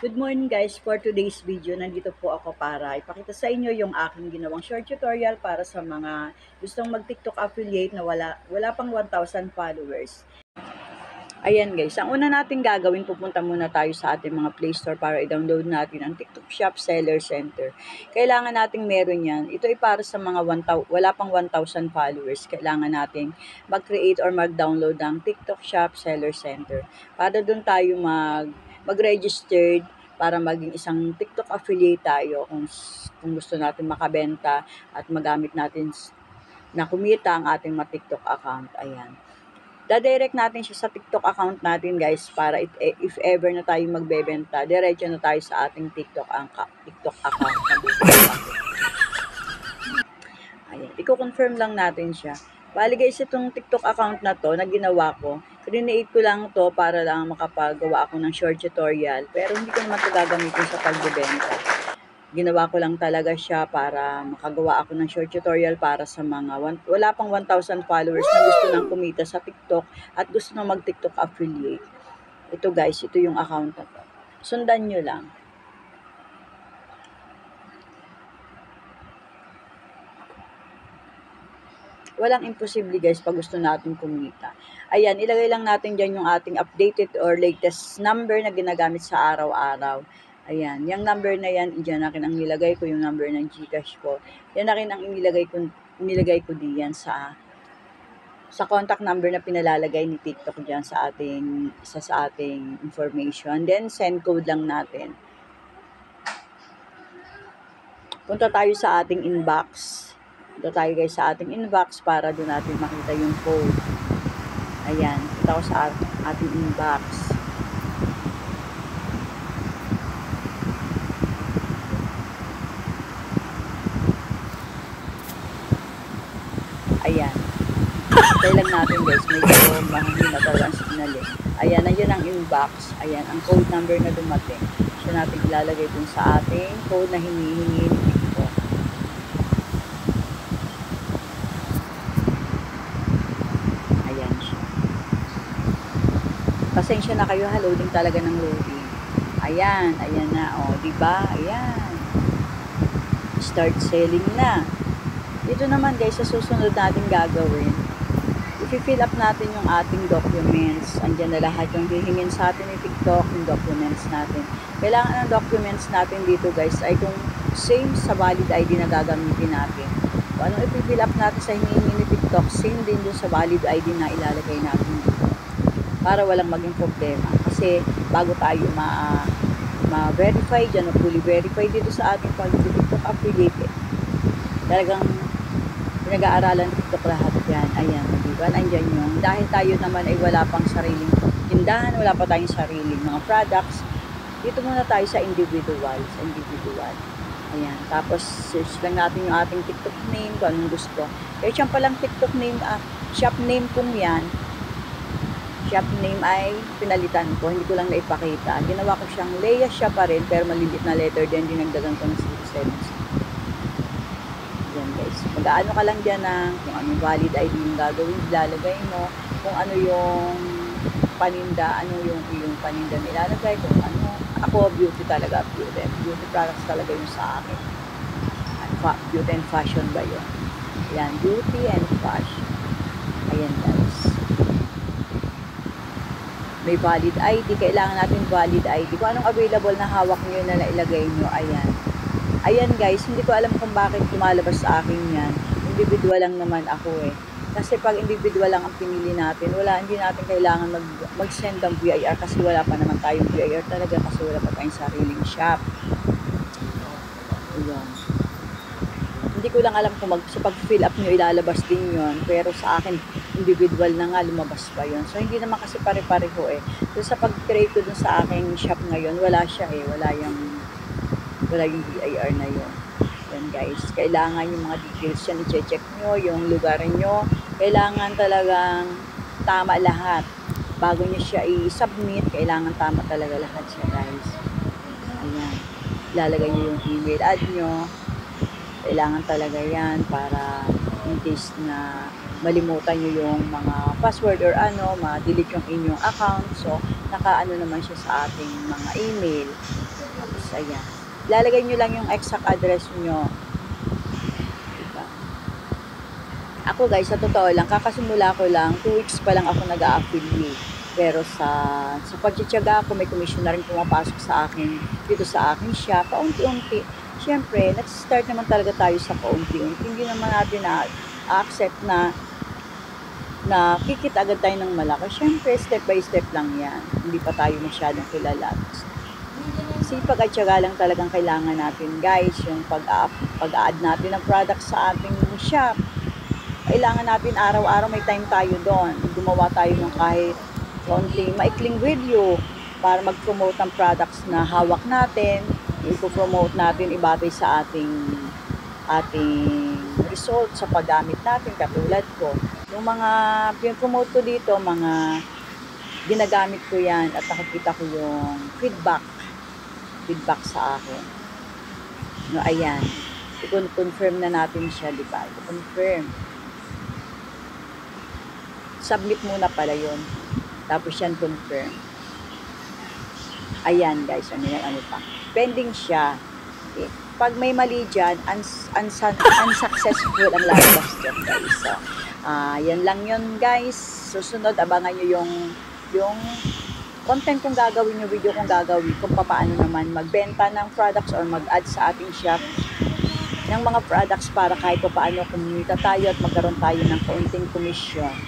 Good morning guys! For today's video, nandito po ako para ipakita sa inyo yung aking ginawang short tutorial para sa mga gustong mag-TikTok affiliate na wala pang 1,000 followers. Ayan guys, ang una natin gagawin, pupunta muna tayo sa ating mga Play Store para i-download natin ang TikTok Shop Seller Center. Kailangan nating meron yan. Ito ay para sa mga wala pang 1,000 followers. Kailangan nating mag-create or mag-download ng TikTok Shop Seller Center. Para doon tayo mag-registered para maging isang TikTok affiliate tayo kung gusto natin makabenta at magamit natin na kumita ang ating TikTok account. Ayan. Dadirect natin siya sa TikTok account natin guys para if ever na tayo magbebenta, diretso na tayo sa ating TikTok account na bubuksan. Ayan, i-confirm lang natin siya. Bali guys, itong TikTok account na to na ginawa ko, create ko lang to para lang makapagawa ako ng short tutorial, pero hindi ko naman ito gagamitin sa pagbebenta. Ginawa ko lang talaga siya para makagawa ako ng short tutorial para sa mga wala pang 1,000 followers na gusto nang kumita sa TikTok at gusto nang mag-TikTok affiliate. Ito guys, ito yung account na to. Sundan nyo lang. Walang imposible guys pag gusto natin kumita. Ayan, ilagay lang natin dyan yung ating updated or latest number na ginagamit sa araw-araw. Ayan, yung number na yan, dyan akin ang nilagay ko, yung number ng Gcash ko. Yan akin ang nilagay ko diyan sa contact number na pinalalagay ni TikTok dyan sa ating information. Then, send code lang natin. Punta tayo sa ating inbox. Punta tayo guys sa ating inbox para doon natin makita yung code. Ayan, punta ko sa ating inbox. Ayan. Hintay lang natin guys, medyo mahina ang signal eh. Ayan, nandiyan ang inbox. Ayan, ang code number na dumating. Siya natin ilalagay dun sa ating code na hinihingi ni TikTok. Ayan siya. Pasensya na kayo ha, loading talaga ng loading. Ayan, ayan na. O, diba? Ayan. Start selling na. Dito naman guys, sa susunod natin gagawin, i-fill up natin yung ating documents. Andyan na lahat yung hihingin sa atin ni TikTok, yung documents natin. Kailangan ng documents natin dito guys ay kung same sa valid ID na gagamitin natin. Kung anong i-fill up natin sa hinihingi ni TikTok, same din dun sa valid ID na ilalagay natin dito. Para walang maging problema. Kasi bago tayo ma-verify dyan o fully verify dito sa ating pag-TikTok affiliate, talagang pinag-aaralan TikTok lahat yan. Ayan, diba? Andyan yung, dahil tayo naman ay wala pang sariling tindahan, wala pa tayong sariling mga products, dito muna tayo sa individual. Ayan, tapos search lang natin yung ating TikTok name, kung anong gusto. Kaya siya palang TikTok name, shop name kong yan. Shop name ay pinalitan ko, hindi ko lang naipakita. Ginawa ko siyang Leia Shop pa rin, pero malilit na letter din, dinagdagan ko ng 07. Yan guys, mag-aano ka lang dyan ng kung anong valid ID yung gagawin, ilalagay mo, kung ano yung paninda, ano yung paninda na ilalagay, kung ano. Ako, beauty talaga, beauty products talaga yung sa akin. Beauty and fashion ba yun? Yan, beauty and fashion. Ayan guys. May valid ID, kailangan natin valid ID. Kung anong available na hawak nyo na nailagay nyo, ayan. Ayan guys, hindi ko alam kung bakit lumalabas sa akin yan. Individual lang naman ako eh. Kasi pag individual lang ang pinili natin, hindi natin kailangan mag-send ng VIR kasi wala pa naman tayong VIR talaga kasi wala pa tayong sariling shop. Ayan. Hindi ko lang alam kung sa pag-fill up nyo ilalabas din yon, pero sa akin individual na nga lumabas pa yon. So hindi naman kasi pare-pareho eh. So sa pag-create ko dun sa aking shop ngayon, wala siya eh. Wala yung VIR na yun. Yan guys, kailangan yung mga details yan, i-check nyo, yung lugar nyo, kailangan talagang tama lahat. Bago nyo siya i-submit, kailangan tama talaga lahat siya guys. Ayan, ilalagay nyo yung email ad nyo, kailangan talaga yan para in case na malimutan nyo yung mga password or ma-delete yung inyong account. So, naka-ano naman siya sa ating mga email. Tapos, ayan. Lalagay nyo lang yung exact address nyo. Diba? Ako guys, sa totoo lang, kakasimula ko lang, 2 weeks pa lang ako nag-a-affiliate. Pero sa pagtsitsaga ko, may commission na rin pumapasok sa akin, dito sa akin shop, paunti-unti. Siyempre, nag-start naman talaga tayo sa paunti-unti. Hindi naman natin na-accept na kikita agad tayo ng malaki. Siyempre, step by step lang yan. Hindi pa tayo masyadong kilala. Sipag at syaga lang talagang kailangan natin, guys. Yung pag-add natin ng product sa ating shop. Kailangan natin araw-araw may time tayo doon. Gumawa tayo ng kahit konting maikling video para mag-promote ng products na hawak natin. I-promote natin ibatay sa ating result sa paggamit natin. Katulad ko, yung mga pin-promote ko dito, mga ginagamit ko yan at nakikita ko yung feedback sa akin. No, ayan. I-confirm na natin siya, di ba? I-confirm. Submit muna pala yun. Tapos yan, confirm. Ayan, guys. Ano pa. Pending siya. Okay. Pag may mali dyan, unsuccessful ang lalabas dyan, guys. So, yan lang yun, guys. Susunod, abangan nyo yung content kung gagawin, yung video kung gagawin, kung paano naman magbenta ng products or mag-add sa ating shop ng mga products para kahit paano kumita tayo at magkaroon tayo ng kaunting komisyon.